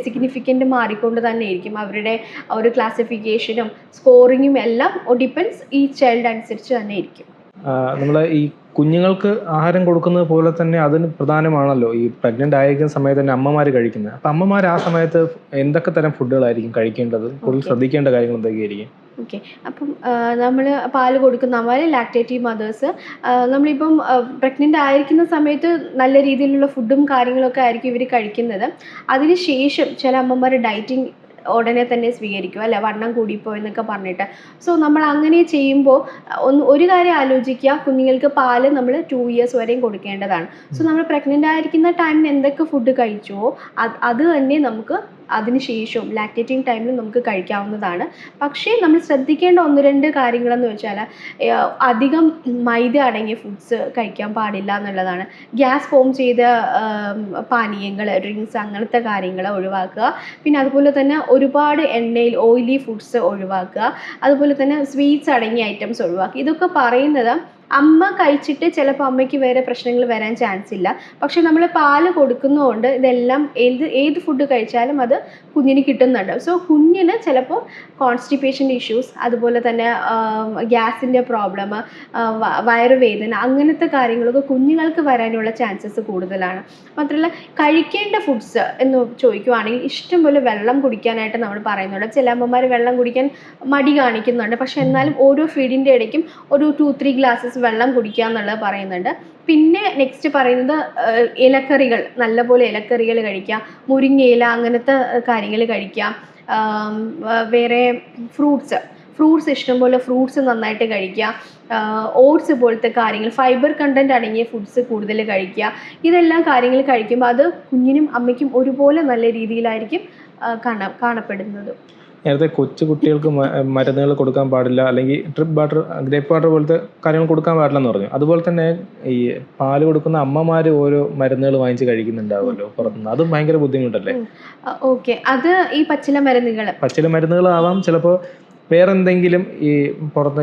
സിഗ്നിഫിക്കൻ്റ് മാറിക്കൊണ്ട് തന്നെ ഇരിക്കും. അവരുടെ ആ ഒരു ക്ലാസിഫിക്കേഷനും സ്കോറിങ്ങും എല്ലാം ഡിപ്പെൻസ് ഈ ചൈൽഡ് അനുസരിച്ച് തന്നെ ഇരിക്കും. നമ്മൾ ഈ കുഞ്ഞുങ്ങൾക്ക് ആഹാരം കൊടുക്കുന്നത് പോലെ തന്നെ അതിന് പ്രധാനമാണല്ലോ ഈ പ്രഗ്നൻ്റ് ആയിരിക്കുന്ന സമയത്ത് തന്നെ അമ്മമാർ കഴിക്കുന്നത്. അപ്പം അമ്മമാർ ആ സമയത്ത് എന്തൊക്കെ തരം ഫുഡുകളായിരിക്കും കഴിക്കേണ്ടത്? കൂടുതൽ ശ്രദ്ധിക്കേണ്ട കാര്യങ്ങൾ എന്തൊക്കെയായിരിക്കും? ഓക്കെ, അപ്പം നമ്മൾ പാല് കൊടുക്കുന്ന അമ്മമാർ, ലാക്ടേറ്റീവ് മദേഴ്സ്, നമ്മളിപ്പം പ്രഗ്നൻ്റ് ആയിരിക്കുന്ന സമയത്ത് നല്ല രീതിയിലുള്ള ഫുഡും കാര്യങ്ങളൊക്കെ ആയിരിക്കും ഇവർ കഴിക്കുന്നത്. അതിന് ശേഷം ചില അമ്മമാർ ഡയറ്റിംഗ് ഉടനെ തന്നെ സ്വീകരിക്കും അല്ലെ, വണ്ണം കൂടിപ്പോ എന്നൊക്കെ പറഞ്ഞിട്ട്. സോ നമ്മൾ അങ്ങനെ ചെയ്യുമ്പോൾ ഒരു കാര്യം ആലോചിക്കുക, കുഞ്ഞുങ്ങൾക്ക് പാല് നമ്മൾ 2 ഇയേഴ്സ് വരെയും കൊടുക്കേണ്ടതാണ്. സോ നമ്മൾ പ്രഗ്നൻ്റ് ആയിരിക്കുന്ന ടൈമിൽ എന്തൊക്കെ ഫുഡ് കഴിച്ചുവോ അത് തന്നെ നമുക്ക് അതിനുശേഷവും ലാക്ടേറ്റിംഗ് ടൈമിൽ നമുക്ക് കഴിക്കാവുന്നതാണ്. പക്ഷേ നമ്മൾ ശ്രദ്ധിക്കേണ്ട 1-2 കാര്യങ്ങളെന്ന് വെച്ചാൽ അധികം മൈദ അടങ്ങിയ ഫുഡ്സ് കഴിക്കാൻ പാടില്ല എന്നുള്ളതാണ്. ഗ്യാസ് ഫോം ചെയ്ത പാനീയങ്ങൾ, ഡ്രിങ്ക്സ്, അങ്ങനത്തെ കാര്യങ്ങൾ ഒഴിവാക്കുക. പിന്നെ അതുപോലെ തന്നെ ഒരുപാട് എണ്ണയിൽ ഓയിലി ഫുഡ്സ് ഒഴിവാക്കുക. അതുപോലെ തന്നെ സ്വീറ്റ്സ് അടങ്ങിയ ഐറ്റംസ് ഒഴിവാക്കുക. ഇതൊക്കെ പറയുന്നത് അമ്മ കഴിച്ചിട്ട് ചിലപ്പോൾ അമ്മയ്ക്ക് വേറെ പ്രശ്നങ്ങൾ വരാൻ ചാൻസ് ഇല്ല. പക്ഷെ നമ്മൾ പാല് കൊടുക്കുന്നതുകൊണ്ട് ഇതെല്ലാം ഏത് ഫുഡ് കഴിച്ചാലും അത് കുഞ്ഞിന് കിട്ടുന്നുണ്ട്. സോ കുഞ്ഞിന് ചിലപ്പോൾ കോൺസ്റ്റിപ്പേഷൻ്റെ ഇഷ്യൂസ്, അതുപോലെ തന്നെ ഗ്യാസിൻ്റെ പ്രോബ്ലം, വയറുവേദന, അങ്ങനത്തെ കാര്യങ്ങളൊക്കെ കുഞ്ഞുങ്ങൾക്ക് വരാനുള്ള ചാൻസസ് കൂടുതലാണ്. മാത്രമല്ല കഴിക്കേണ്ട ഫുഡ്സ് എന്ന് ചോദിക്കുവാണെങ്കിൽ ഇഷ്ടംപോലെ വെള്ളം കുടിക്കാനായിട്ട് നമ്മൾ പറയുന്നുണ്ട്. ചില അമ്മമാർ വെള്ളം കുടിക്കാൻ മടി കാണിക്കുന്നുണ്ട്. പക്ഷെ എന്നാലും ഓരോ ഫീഡിൻ്റെ ഇടയ്ക്കും ഒരു 2-3 ഗ്ലാസ്സസ് വെള്ളം കുടിക്കുക എന്നുള്ളത് പറയുന്നുണ്ട്. പിന്നെ നെക്സ്റ്റ് പറയുന്നത് ഇലക്കറികൾ, നല്ലപോലെ ഇലക്കറികൾ കഴിക്കുക, മുരിങ്ങയില, അങ്ങനത്തെ കാര്യങ്ങൾ കഴിക്കുക. വേറെ ഫ്രൂട്ട്സ് ഇഷ്ടംപോലെ ഫ്രൂട്ട്സ് നന്നായിട്ട് കഴിക്കുക. ഓട്സ് പോലത്തെ കാര്യങ്ങൾ, ഫൈബർ കണ്ടൻറ്റ് അടങ്ങിയ ഫുഡ്സ് കൂടുതൽ കഴിക്കുക. ഇതെല്ലാം കാര്യങ്ങൾ കഴിക്കുമ്പോൾ അത് കുഞ്ഞിനും അമ്മയ്ക്കും ഒരുപോലെ നല്ല രീതിയിലായിരിക്കും കാണപ്പെടുന്നത്. നേരത്തെ കൊച്ചു കുട്ടികൾക്ക് മരുന്നുകൾ കൊടുക്കാൻ പാടില്ല, അല്ലെങ്കിൽ ഗ്രേപ്പ് വാട്ടർ പോലത്തെ കാര്യങ്ങൾ കൊടുക്കാൻ പാടില്ലെന്ന് പറഞ്ഞു. അതുപോലെ തന്നെ ഈ പാല് കൊടുക്കുന്ന അമ്മമാർ ഓരോ മരുന്നുകൾ വാങ്ങിച്ച് കഴിക്കുന്നുണ്ടാവുമല്ലോ പുറത്തുനിന്ന്, അതും ഭയങ്കര ബുദ്ധിമുട്ടല്ലേ? ഓക്കെ, അത് ഈ പച്ചില മരുന്നുകളാവാം, ചിലപ്പോൾ വേറെ എന്തെങ്കിലും ഈ പുറത്ത്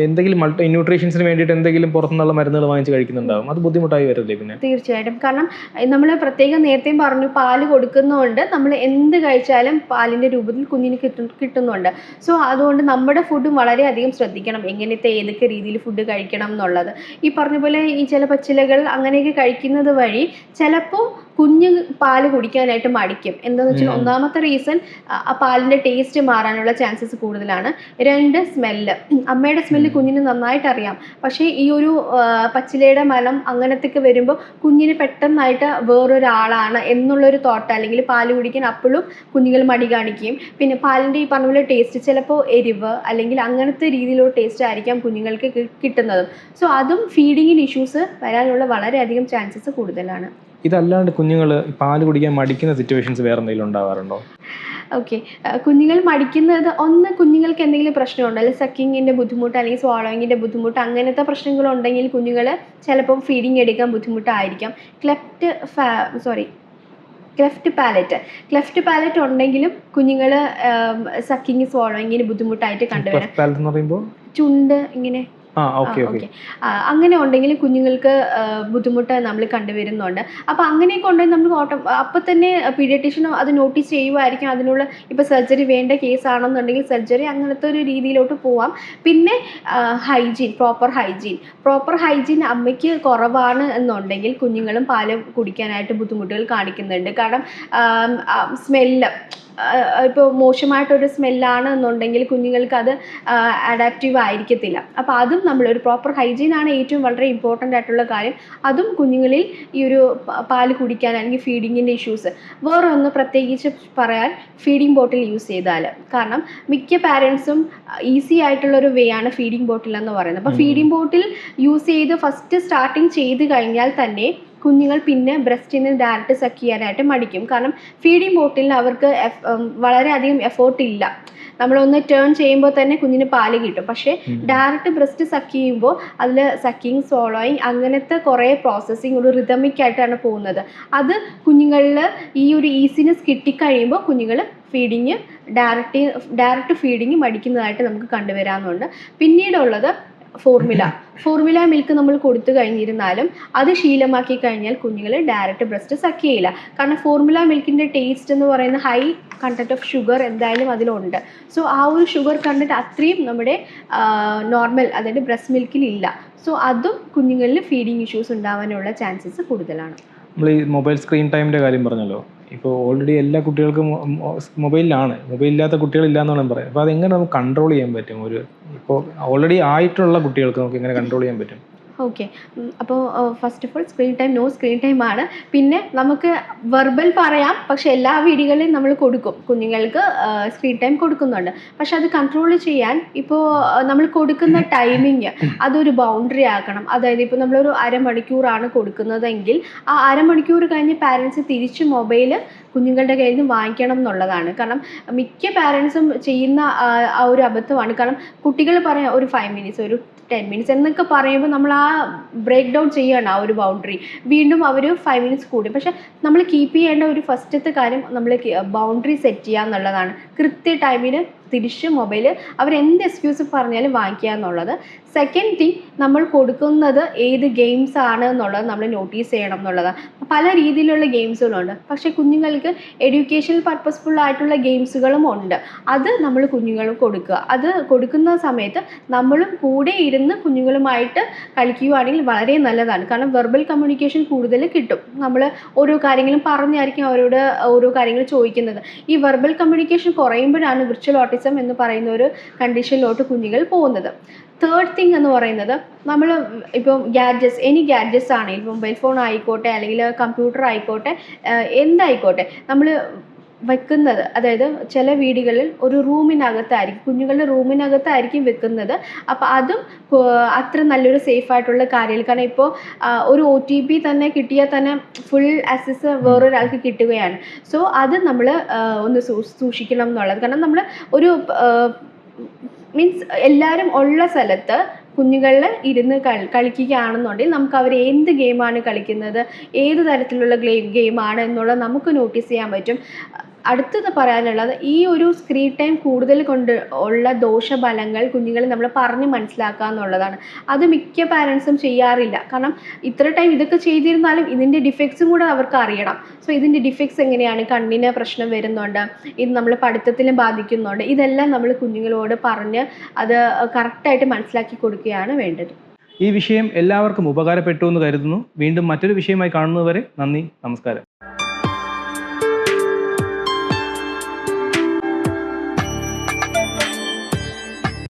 എന്തെങ്കിലും മൾട്ടി ന്യൂട്രീഷൻസിന് വേണ്ടിയിട്ട് എന്തെങ്കിലും പുറത്തുനിന്നുള്ള മരുന്നുകൾ വാങ്ങിച്ച് കഴിക്കുന്നുണ്ടാവും. അത് ബുദ്ധിമുട്ടായി വരില്ലേ? പിന്നെ തീർച്ചയായിട്ടും, കാരണം നമ്മൾ പ്രത്യേകം നേരത്തെയും പറഞ്ഞു, പാല് കൊടുക്കുന്നതുകൊണ്ട് നമ്മൾ എന്ത് കഴിച്ചാലും പാലിൻ്റെ രൂപത്തിൽ കുഞ്ഞിന് കിട്ടുന്നുണ്ട്. സോ അതുകൊണ്ട് നമ്മുടെ ഫുഡും വളരെയധികം ശ്രദ്ധിക്കണം, എങ്ങനത്തെ ഏതൊക്കെ രീതിയിൽ ഫുഡ് കഴിക്കണം എന്നുള്ളത്. ഈ പറഞ്ഞ പോലെ ഈ ചില പച്ചിലകൾ അങ്ങനെയൊക്കെ കഴിക്കുന്നത് വഴി ചിലപ്പോൾ കുഞ്ഞ് പാല് കുടിക്കാനായിട്ട് മടിക്കും. എന്താണെന്ന് വെച്ചാൽ ഒന്നാമത്തെ റീസൺ ആ പാലിൻ്റെ ടേസ്റ്റ് മാറാനുള്ള ചാൻസസ് കൂടുതലാണ്. 2, സ്മെല്ല്. അമ്മയുടെ സ്മെല്ല് കുഞ്ഞിന് നന്നായിട്ട് അറിയാം. പക്ഷേ ഈ ഒരു പച്ചിലയുടെ മണം അങ്ങനത്തെയൊക്കെ വരുമ്പോൾ കുഞ്ഞിന് പെട്ടെന്നായിട്ട് വേറൊരാളാണ് എന്നുള്ളൊരു തോട്ട്, അല്ലെങ്കിൽ പാല് കുടിക്കാൻ അപ്പോഴും കുഞ്ഞുങ്ങൾ മടി കാണിക്കുകയും, പിന്നെ പാലിൻ്റെ ഈ പറഞ്ഞ പോലെ ടേസ്റ്റ് ചിലപ്പോൾ എരിവ് അല്ലെങ്കിൽ അങ്ങനത്തെ രീതിയിലുള്ള ടേസ്റ്റ് ആയിരിക്കാം കുഞ്ഞുങ്ങൾക്ക് കിട്ടുന്നത്. സോ അതും ഫീഡിങ്ങിന് ഇഷ്യൂസ് വരാനുള്ള വളരെയധികം ചാൻസസ് കൂടുതലാണ്. ഇതല്ലാണ്ട് കുഞ്ഞുങ്ങൾ പാല് കുടിക്കാൻ മടിക്കുന്ന സിറ്റുവേഷൻസ് വേറെ എന്തെങ്കിലും ഉണ്ടാവാറുണ്ടോ? ഓക്കെ, കുഞ്ഞുങ്ങൾ മടിക്കുന്നത്, കുഞ്ഞുങ്ങൾക്ക് എന്തെങ്കിലും പ്രശ്നമുണ്ടോ, അല്ലെങ്കിൽ സക്കിങ്ങിൻ്റെ ബുദ്ധിമുട്ട് അല്ലെങ്കിൽ സ്വാളോയിങ്ങിൻ്റെ ബുദ്ധിമുട്ട്, അങ്ങനത്തെ പ്രശ്നങ്ങളുണ്ടെങ്കിൽ കുഞ്ഞുങ്ങൾ ചിലപ്പം ഫീഡിങ് എടുക്കാൻ ബുദ്ധിമുട്ടായിരിക്കാം. ക്ലെഫ്റ്റ് പാലറ്റ് ഉണ്ടെങ്കിലും കുഞ്ഞുങ്ങൾ സക്കിങ് സ്വാളോയിങ്ങിന് ബുദ്ധിമുട്ടായിട്ട് കണ്ടുവരാം. ചുണ്ട് ഇങ്ങനെ അങ്ങനെ ഉണ്ടെങ്കിൽ കുഞ്ഞുങ്ങൾക്ക് ബുദ്ധിമുട്ട് നമ്മൾ കണ്ടുവരുന്നുണ്ട്. അപ്പോൾ അങ്ങനെയൊക്കെ ഉണ്ടെങ്കിൽ നമുക്ക് അപ്പം തന്നെ പീഡിയാട്രീഷ്യൻ അത് നോട്ടീസ് ചെയ്യുമായിരിക്കും. അതിനുള്ള ഇപ്പോൾ സർജറി വേണ്ട കേസാണെന്നുണ്ടെങ്കിൽ സർജറി, അങ്ങനത്തെ ഒരു രീതിയിലോട്ട് പോവാം. പിന്നെ പ്രോപ്പർ ഹൈജീൻ അമ്മയ്ക്ക് കുറവാണ് എന്നുണ്ടെങ്കിൽ കുഞ്ഞുങ്ങളും പാല് കുടിക്കാനായിട്ട് ബുദ്ധിമുട്ടുകൾ കാണിക്കുന്നുണ്ട്. കാരണം സ്മെല്ല്, ഇപ്പോൾ മോശമായിട്ടൊരു സ്മെല്ലാണ് എന്നുണ്ടെങ്കിൽ കുഞ്ഞുങ്ങൾക്ക് അത് അഡാപ്റ്റീവ് ആയിരിക്കത്തില്ല. അപ്പോൾ അതും നമ്മളൊരു പ്രോപ്പർ ഹൈജീനാണ് ഏറ്റവും വളരെ ഇമ്പോർട്ടൻ്റ് ആയിട്ടുള്ള കാര്യം. അതും കുഞ്ഞുങ്ങളിൽ ഈ ഒരു പാല് കുടിക്കാൻ അല്ലെങ്കിൽ ഫീഡിങ്ങിൻ്റെ ഇഷ്യൂസ്. വേറെ ഒന്ന് പ്രത്യേകിച്ച് പറയാൻ, ഫീഡിങ് ബോട്ടിൽ യൂസ് ചെയ്താൽ, കാരണം മിക്ക പാരൻസും ഈസി ആയിട്ടുള്ളൊരു വേ ആണ് ഫീഡിങ് ബോട്ടിൽ എന്ന് പറയുന്നത്. അപ്പോൾ ഫീഡിങ് ബോട്ടിൽ യൂസ് ചെയ്ത് ഫസ്റ്റ് സ്റ്റാർട്ടിങ് ചെയ്ത് കഴിഞ്ഞാൽ തന്നെ കുഞ്ഞുങ്ങൾ പിന്നെ ബ്രസ്റ്റിൽ നിന്ന് ഡയറക്റ്റ് സക്ക് ചെയ്യാനായിട്ട് മടിക്കും. കാരണം ഫീഡിങ് ബോട്ടിലിന് അവർക്ക് വളരെയധികം എഫേർട്ട് ഇല്ല. നമ്മളൊന്ന് ടേൺ ചെയ്യുമ്പോൾ തന്നെ കുഞ്ഞിന് പാല് കിട്ടും. പക്ഷേ ഡയറക്റ്റ് ബ്രസ്റ്റ് സക്ക് ചെയ്യുമ്പോൾ അതിൽ സക്കിങ്, സ്വോളോയിങ്, അങ്ങനത്തെ കുറേ പ്രോസസ്സിങ് ഒരു റിതമിക് ആയിട്ടാണ് പോകുന്നത്. അത് കുഞ്ഞുങ്ങളിൽ ഈ ഒരു ഈസിനെസ് കിട്ടിക്കഴിയുമ്പോൾ കുഞ്ഞുങ്ങൾ ഡയറക്റ്റ് ഫീഡിങ് മടിക്കുന്നതായിട്ട് നമുക്ക് കണ്ടുവരാറുണ്ട്. പിന്നീടുള്ളത് ഫോർമുല മിൽക്ക് നമ്മൾ കൊടുത്തു കഴിഞ്ഞിരുന്നാലും അത് ശീലമാക്കി കഴിഞ്ഞാൽ കുഞ്ഞുങ്ങൾ ഡയറക്റ്റ് ബ്രസ്റ്റ് സക്ക് ചെയ്യില്ല. കാരണം ഫോർമുല മിൽക്കിൻ്റെ ടേസ്റ്റ് എന്ന് പറയുന്ന ഹൈ കണ്ടന്റ് ഓഫ് ഷുഗർ എന്തായാലും അതിലുണ്ട്. സോ ആ ഒരു ഷുഗർ കണ്ടന്റ് അത്രയും നമ്മുടെ നോർമൽ, അതായത് ബ്രസ്റ്റ് മിൽക്കിൽ ഇല്ല. സോ അതും കുഞ്ഞുങ്ങളിൽ ഫീഡിങ് ഇഷ്യൂസ് ഉണ്ടാവാനുള്ള ചാൻസസ് കൂടുതലാണ്. നമ്മൾ ഈ മൊബൈൽ സ്ക്രീൻ ടൈമിൻ്റെ കാര്യം പറഞ്ഞല്ലോ. ഇപ്പോൾ ഓൾറെഡി എല്ലാ കുട്ടികൾക്കും മൊബൈലില്ലാത്ത കുട്ടികളില്ല എന്നാണ് പറയുന്നത്. അപ്പോൾ അതെങ്ങനെ നമുക്ക് കൺട്രോൾ ചെയ്യാൻ പറ്റും? ഇപ്പോൾ ഓൾറെഡി ആയിട്ടുള്ള കുട്ടികൾക്ക് നമുക്ക് എങ്ങനെ കൺട്രോൾ ചെയ്യാൻ പറ്റും? ഓക്കെ. അപ്പോൾ first of all screen time no screen time ആണ്. പിന്നെ നമുക്ക് വെർബൽ പറയാം, പക്ഷേ എല്ലാ വീടുകളിലും നമ്മൾ കൊടുക്കും, കുഞ്ഞുങ്ങൾക്ക് സ്ക്രീൻ ടൈം കൊടുക്കുന്നുണ്ട്. പക്ഷെ അത് കൺട്രോൾ ചെയ്യാൻ ഇപ്പോൾ നമ്മൾ കൊടുക്കുന്ന ടൈമിങ് അതൊരു ബൗണ്ടറി ആക്കണം. അതായത് ഇപ്പോൾ നമ്മളൊരു അരമണിക്കൂറാണ് കൊടുക്കുന്നതെങ്കിൽ ആ അരമണിക്കൂർ കഴിഞ്ഞ് പാരൻസ് തിരിച്ച് മൊബൈൽ കുഞ്ഞുങ്ങളുടെ കയ്യിൽ നിന്ന് വാങ്ങിക്കണം എന്നുള്ളതാണ്. കാരണം മിക്ക പാരൻസും ചെയ്യുന്ന ആ ഒരു അബദ്ധമാണ്. കാരണം കുട്ടികൾ പറയാം ഒരു 5 മിനിറ്റ്സ്, ഒരു 10 മിനിറ്റ്സ് എന്നൊക്കെ പറയുമ്പോൾ നമ്മൾ ആ ബ്രേക്ക് ഡൗൺ ചെയ്യുകയാണ് ആ ഒരു ബൗണ്ടറി. വീണ്ടും അവർ 5 മിനിറ്റ്സ് കൂടി. പക്ഷെ നമ്മൾ കീപ്പ് ചെയ്യേണ്ട ഒരു ഫസ്റ്റത്തെ കാര്യം നമ്മൾ ബൗണ്ടറി സെറ്റ് ചെയ്യുക എന്നുള്ളതാണ്. കൃത്യ ടൈമിന് തിരിച്ച് മൊബൈൽ അവരെന്ത് എക്സ്ക്യൂസ് പറഞ്ഞാലും വാങ്ങിക്കുക എന്നുള്ളത്. സെക്കൻഡ് തിങ്, നമ്മൾ കൊടുക്കുന്നത് ഏത് ഗെയിംസ് ആണ് എന്നുള്ളത് നമ്മൾ നോട്ടീസ് ചെയ്യണം എന്നുള്ളതാണ്. പല രീതിയിലുള്ള ഗെയിംസുകളുണ്ട്, പക്ഷേ കുഞ്ഞുങ്ങൾക്ക് എഡ്യൂക്കേഷണൽ പർപ്പസ്ഫുൾ ആയിട്ടുള്ള ഗെയിംസുകളും ഉണ്ട്. അത് നമ്മൾ കുഞ്ഞുങ്ങൾക്ക് കൊടുക്കുക. അത് കൊടുക്കുന്ന സമയത്ത് നമ്മളും കൂടെ ഇരുന്ന് കുഞ്ഞുങ്ങളുമായിട്ട് കളിക്കുകയാണെങ്കിൽ വളരെ നല്ലതാണ്. കാരണം വെർബൽ കമ്മ്യൂണിക്കേഷൻ കൂടുതൽ കിട്ടും. നമ്മൾ ഓരോ കാര്യങ്ങളും പറഞ്ഞായിരിക്കും അവരോട് ഓരോ കാര്യങ്ങൾ ചോദിക്കുന്നത്. ഈ വെർബൽ കമ്മ്യൂണിക്കേഷൻ കുറയുമ്പോഴാണ് വിർച്വൽ ഓട്ടിസം എന്ന് പറയുന്ന ഒരു കണ്ടീഷനിലോട്ട് കുഞ്ഞുങ്ങൾ പോകുന്നത്. തേർഡ് തിങ് എന്ന് പറയുന്നത്, നമ്മൾ ഇപ്പം എനി ഗാഡ്ജറ്റ്സ് ആണെങ്കിലും മൊബൈൽ ഫോൺ ആയിക്കോട്ടെ അല്ലെങ്കിൽ കമ്പ്യൂട്ടർ ആയിക്കോട്ടെ എന്തായിക്കോട്ടെ നമ്മൾ വെക്കുന്നത്, അതായത് ചില വീടുകളിൽ ഒരു റൂമിനകത്തായിരിക്കും, കുഞ്ഞുങ്ങളുടെ റൂമിനകത്തായിരിക്കും വെക്കുന്നത്. അപ്പോൾ അതും അത്ര നല്ലൊരു സേഫ് ആയിട്ടുള്ള കാര്യമില്ല. കാരണം ഇപ്പോൾ ഒരു OTP തന്നെ കിട്ടിയാൽ തന്നെ ഫുൾ ആക്സസ് വേറൊരാൾക്ക് കിട്ടുകയാണ്. സോ അത് നമ്മൾ ഒന്ന് സൂക്ഷിക്കണം എന്നുള്ളത്. കാരണം നമ്മൾ ഒരു മീൻസ് എല്ലാവരും ഉള്ള സ്ഥലത്ത് കുഞ്ഞുങ്ങളിൽ ഇരുന്ന് കളിക്കുകയാണെന്നുണ്ടെങ്കിൽ നമുക്ക് അവർ എന്ത് ഗെയിമാണ് കളിക്കുന്നത്, ഏത് തരത്തിലുള്ള ഗെയിമാണ് എന്നുള്ളത് നമുക്ക് നോട്ടീസ് ചെയ്യാൻ പറ്റും. അടുത്തത് പറയാനുള്ളത്, ഈ ഒരു സ്ക്രീൻ ടൈം കൂടുതൽ കൊണ്ട് ഉള്ള ദോഷഫലങ്ങൾ കുഞ്ഞുങ്ങളെ നമ്മൾ പറഞ്ഞ് മനസ്സിലാക്കുക എന്നുള്ളതാണ്. അത് മിക്ക പാരൻസും ചെയ്യാറില്ല. കാരണം ഇത്ര ടൈം ഇതൊക്കെ ചെയ്തിരുന്നാലും ഇതിൻ്റെ ഡിഫക്ട്സും കൂടെ അവർക്ക് അറിയണം. സോ ഇതിൻ്റെ ഡിഫക്ട്സ് എങ്ങനെയാണ്, കണ്ണിന് പ്രശ്നം വരുന്നുണ്ട്, ഇത് നമ്മൾ പഠിത്തത്തിലും ബാധിക്കുന്നുണ്ട്, ഇതെല്ലാം നമ്മൾ കുഞ്ഞുങ്ങളോട് പറഞ്ഞ് അത് കറക്റ്റായിട്ട് മനസ്സിലാക്കി കൊടുക്കുകയാണ് വേണ്ടത്. ഈ വിഷയം എല്ലാവർക്കും ഉപകാരപ്പെട്ടു എന്ന് കരുതുന്നു. വീണ്ടും മറ്റൊരു വിഷയമായി കാണുന്നതുവരെ നന്ദി, നമസ്കാരം.